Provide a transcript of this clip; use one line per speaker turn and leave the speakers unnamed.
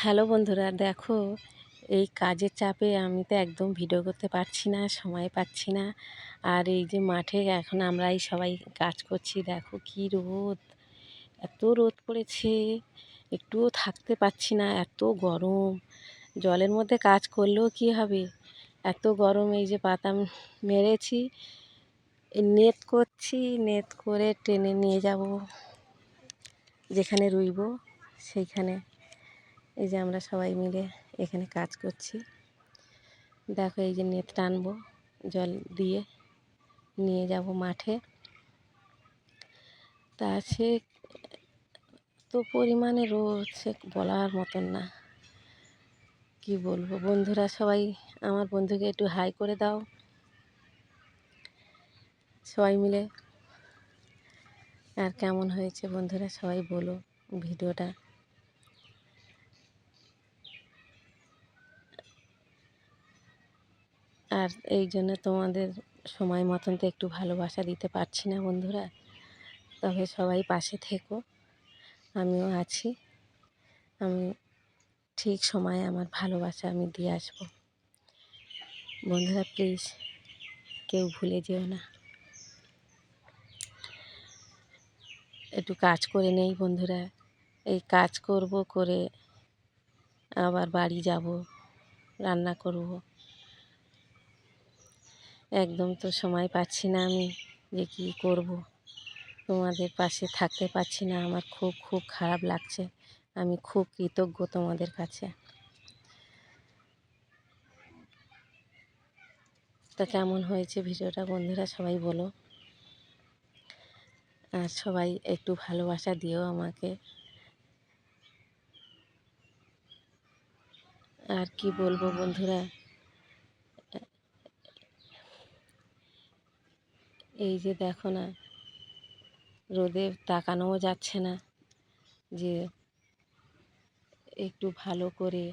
Hello বন্ধুরা, দেখো এই কাজের চাপে আমি তো একদম ভিডিও করতে পারছি না, সময় পাচ্ছি না। আর এই যে মাঠে এখন আমরা এই সবাই কাজ করছি, দেখো কি রোদ, এত রোদ পড়েছে, একটুও থাকতে পারছি না, এত গরম। জলের মধ্যে কাজ করলেও কি হবে, এত গরম। এই যে পাতা মেরেছি, নেট করছি, নেট করে টেনে নিয়ে যাব যেখানে রুইব সেইখানে। এই যে আমরা সবাই মিলে এখানে কাজ করছি, দেখো এই যে নেট টানবো, জল দিয়ে নিয়ে যাব মাঠে। তা সে তো পরিমাণে রোদ, সে বলার মতন না। কি বলবো বন্ধুরা, সবাই আমার বন্ধুকে একটু হাই করে দাও সবাই মিলে। আর কেমন হয়েছে বন্ধুরা সবাই বলো ভিডিওটা। আর এই জন্য তোমাদের সময় মতন তো একটু ভালোবাসা দিতে পারছি না বন্ধুরা, তবে সবাই পাশে থেকো, আমিও আছি। আমি ঠিক সময়ে আমার ভালোবাসা আমি দিয়ে আসবো বন্ধুরা, প্লিজ কেউ ভুলে যেও না। একটু কাজ করে নেই বন্ধুরা, এই কাজ করব, করে আবার বাড়ি যাব, রান্না করব। একদম তো সময় পাচ্ছি না আমি যে কী করব, তোমাদের পাশে থাকতে পারছি না। আমার খুব খুব খারাপ লাগছে, আমি খুব কৃতজ্ঞ তোমাদের কাছে। তা কেমন হয়েছে ভিডিওটা বন্ধুরা সবাই বলো, আর সবাই একটু ভালোবাসা দিও আমাকে। আর কি বলবো বন্ধুরা, এই যে দেখো না, রোদে তাকানোও যাচ্ছে না যে একটু ভালো করে